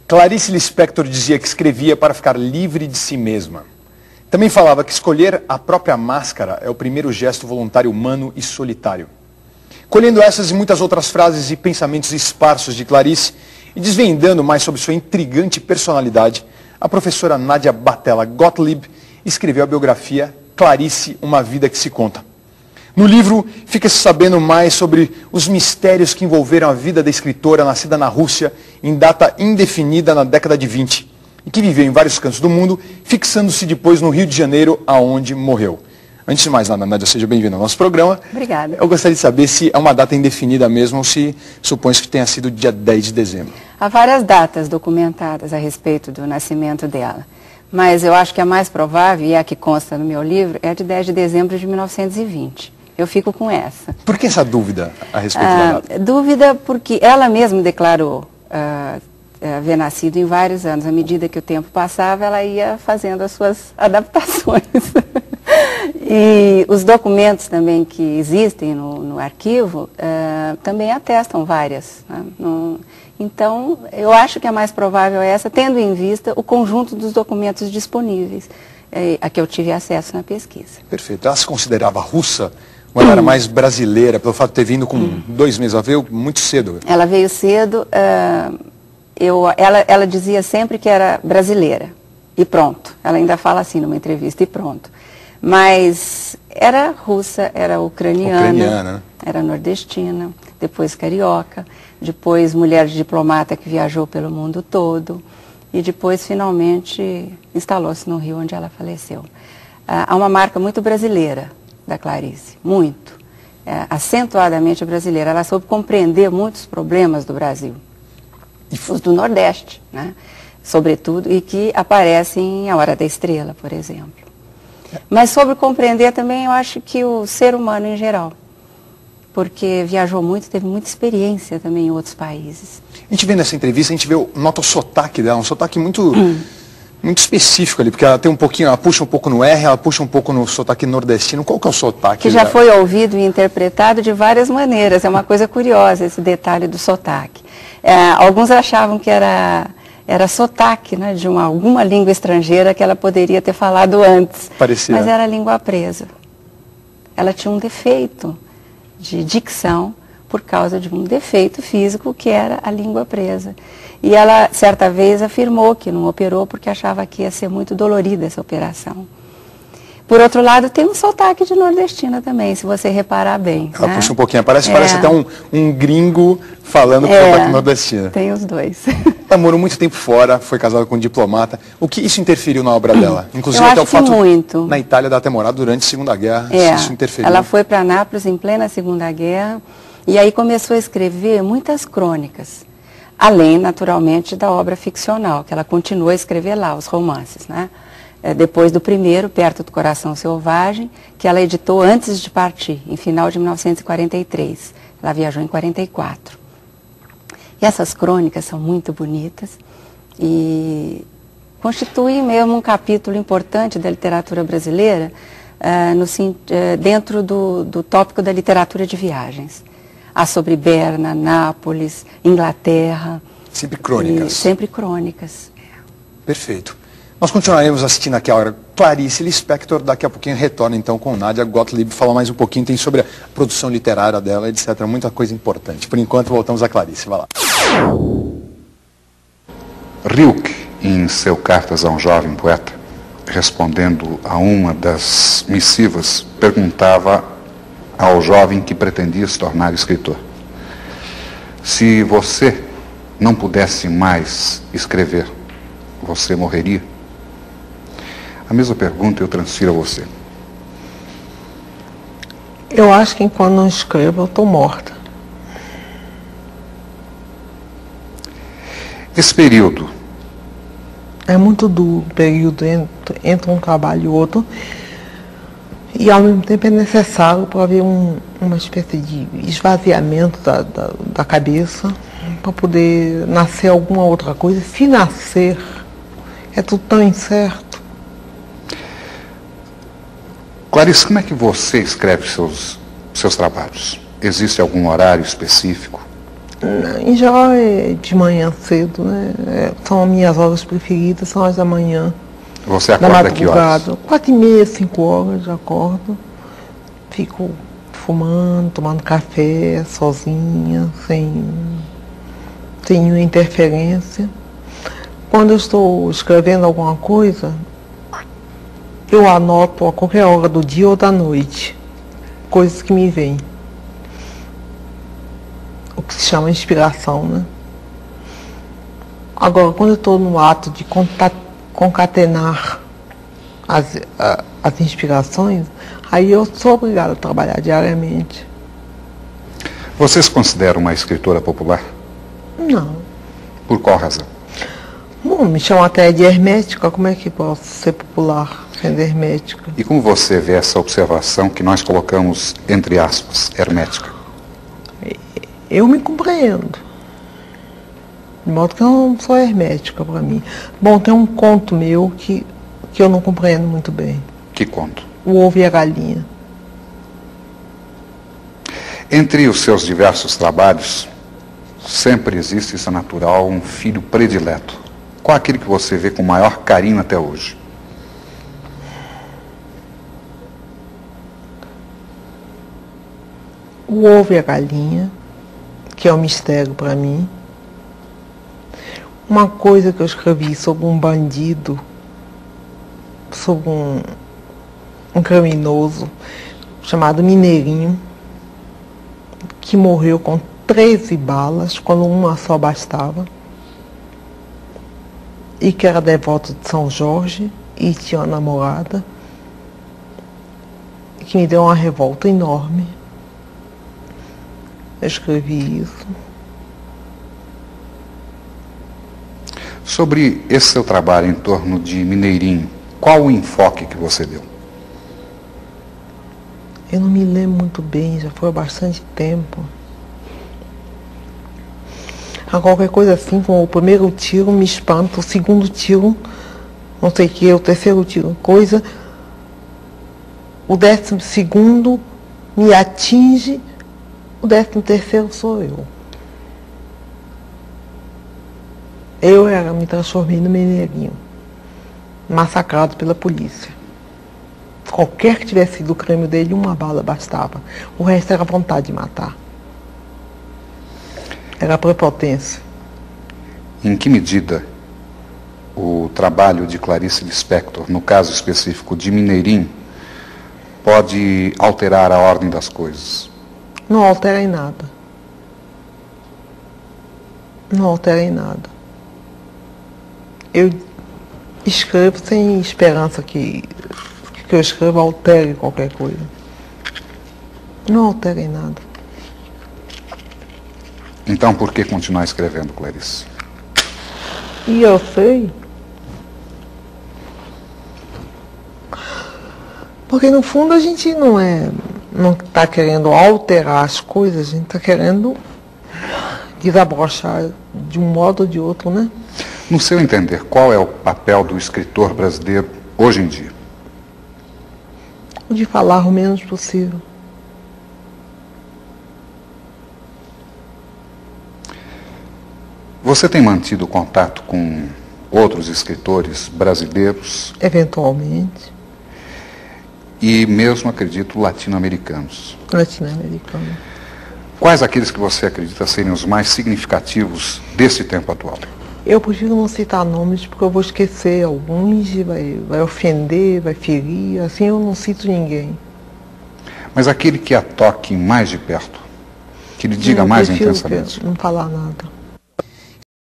Clarice Lispector dizia que escrevia para ficar livre de si mesma. Também falava que escolher a própria máscara é o primeiro gesto voluntário humano e solitário. Colhendo essas e muitas outras frases e pensamentos esparsos de Clarice e desvendando mais sobre sua intrigante personalidade, a professora Nádia Batella Gottlieb escreveu a biografia Clarice, uma vida que se conta. No livro, fica-se sabendo mais sobre os mistérios que envolveram a vida da escritora nascida na Rússia em data indefinida na década de 20 e que viveu em vários cantos do mundo, fixando-se depois no Rio de Janeiro, aonde morreu. Antes de mais nada, Nádia, seja bem-vinda ao nosso programa. Obrigada. Eu gostaria de saber se é uma data indefinida mesmo ou se supõe que tenha sido dia 10 de dezembro. Há várias datas documentadas a respeito do nascimento dela, mas eu acho que a mais provável, e é a que consta no meu livro, é a de 10 de dezembro de 1920. Eu fico com essa. Por que essa dúvida a respeito da data? Dúvida porque ela mesma declarou haver nascido em vários anos. À medida que o tempo passava, ela ia fazendo as suas adaptações. E os documentos também que existem no arquivo também atestam várias. Né? Então, eu acho que a mais provável é essa, tendo em vista o conjunto dos documentos disponíveis, a que eu tive acesso na pesquisa. Perfeito. Ela se considerava russa? Ou ela era mais brasileira, pelo fato de ter vindo com 2 meses? Ela veio muito cedo. Ela veio cedo. Ela dizia sempre que era brasileira. E pronto. Ela ainda fala assim numa entrevista, e pronto. Mas era russa, era ucraniana, era nordestina, depois carioca, depois mulher de diplomata que viajou pelo mundo todo e depois finalmente instalou-se no Rio, onde ela faleceu. Há uma marca muito brasileira da Clarice, muito, acentuadamente brasileira. Ela soube compreender muitos problemas do Brasil, os do Nordeste, né? Sobretudo, e que aparecem em A Hora da Estrela, por exemplo. Mas sobre compreender também, eu acho que o ser humano em geral, porque viajou muito, teve muita experiência também em outros países. A gente vê nessa entrevista, a gente nota o sotaque dela, um sotaque muito específico ali, porque ela tem um pouquinho, ela puxa um pouco no R, ela puxa um pouco no sotaque nordestino. Qual que é o sotaque? Que já foi ouvido e interpretado de várias maneiras, é uma coisa curiosa esse detalhe do sotaque. Alguns achavam que era sotaque, né, de alguma língua estrangeira que ela poderia ter falado antes. Parecia. Mas era língua presa. Ela tinha um defeito de dicção por causa de um defeito físico que era a língua presa. E ela, certa vez, afirmou que não operou porque achava que ia ser muito dolorida essa operação. Por outro lado, tem um sotaque de nordestina também, se você reparar bem. Ela né? puxa um pouquinho, parece até um gringo falando com sotaque nordestino. Tem os dois. Ela morou muito tempo fora, foi casada com um diplomata. O que isso interferiu na obra dela? Inclusive Eu até acho o fato muito. Na Itália dela ter morado durante a Segunda Guerra, isso interferiu. Ela foi para Nápoles em plena Segunda Guerra e aí começou a escrever muitas crônicas. Além, naturalmente, da obra ficcional, que ela continuou a escrever lá, os romances, né? Depois do primeiro, Perto do Coração Selvagem, que ela editou antes de partir, em final de 1943. Ela viajou em 44. E essas crônicas são muito bonitas e constituem mesmo um capítulo importante da literatura brasileira dentro do tópico da literatura de viagens. Há sobre Berna, Nápoles, Inglaterra. Sempre crônicas. Sempre crônicas. Perfeito. Nós continuaremos assistindo aqui a hora Clarice Lispector, daqui a pouquinho retorna então com Nádia Gottlieb, falar mais um pouquinho, tem sobre a produção literária dela, etc. Muita coisa importante. Por enquanto voltamos a Clarice, vai lá. Rilke, em seu Cartas a um Jovem Poeta, respondendo a uma das missivas, perguntava ao jovem que pretendia se tornar escritor: se você não pudesse mais escrever, você morreria? A mesma pergunta eu transfiro a você. Eu acho que enquanto não escrevo, eu estou morta. Esse período é muito duro, o período entre um trabalho e outro. E ao mesmo tempo é necessário para haver uma espécie de esvaziamento da cabeça, para poder nascer alguma outra coisa. Se nascer, é tudo tão incerto. Clarice, como é que você escreve seus trabalhos? Existe algum horário específico? Em geral é de manhã cedo, né? São minhas horas preferidas, são as da manhã. Você acorda que horas? 4h30, 5 horas já acordo. Fico fumando, tomando café, sozinha, sem nenhuma interferência. Quando eu estou escrevendo alguma coisa, eu anoto a qualquer hora do dia ou da noite, coisas que me vêm. O que se chama inspiração, né? Agora, quando eu estou no ato de concatenar as inspirações, aí eu sou obrigada a trabalhar diariamente. Você se considera uma escritora popular? Não. Por qual razão? Bom, me chamam até de hermética, como é que posso ser popular sendo hermética? E como você vê essa observação que nós colocamos entre aspas, hermética? Eu me compreendo. De modo que eu não sou hermética para mim. Bom, tem um conto meu que eu não compreendo muito bem. Que conto? O Ovo e a Galinha. Entre os seus diversos trabalhos, sempre existe, isso é natural, um filho predileto. Qual é aquele que você vê com maior carinho até hoje? O Ovo e a Galinha, que é um mistério para mim. Uma coisa que eu escrevi sobre um bandido, sobre um criminoso chamado Mineirinho, que morreu com 13 balas, quando uma só bastava, e que era devoto de São Jorge e tinha uma namorada, que me deu uma revolta enorme. Eu escrevi isso. Sobre esse seu trabalho em torno de Mineirinho, qual o enfoque que você deu? Eu não me lembro muito bem, já foi há bastante tempo. A qualquer coisa assim, como o primeiro tiro me espanta, o segundo tiro, não sei o que, o terceiro tiro, coisa. O 12º me atinge, o 13º sou eu. Eu me transformei no Mineirinho, massacrado pela polícia. Qualquer que tivesse sido o crime dele, uma bala bastava. O resto era vontade de matar. Era prepotência. Em que medida o trabalho de Clarice Lispector, no caso específico de Mineirinho, pode alterar a ordem das coisas? Não altera em nada. Não altera em nada. Eu escrevo sem esperança que eu escreva altere qualquer coisa. Não altera em nada. Então, por que continuar escrevendo, Clarice? E eu sei. Porque, no fundo, a gente não está querendo alterar as coisas, a gente está querendo desabrochar de um modo ou de outro, né? No seu entender, qual é o papel do escritor brasileiro hoje em dia? O de falar o menos possível. Você tem mantido contato com outros escritores brasileiros? Eventualmente. E mesmo, acredito, latino-americanos? Latino-americano. Quais aqueles que você acredita serem os mais significativos desse tempo atual? Eu prefiro não citar nomes porque eu vou esquecer alguns, vai ofender, vai ferir, assim eu não cito ninguém. Mas aquele que a toque mais de perto, que lhe diga mais intensamente. Não falar nada.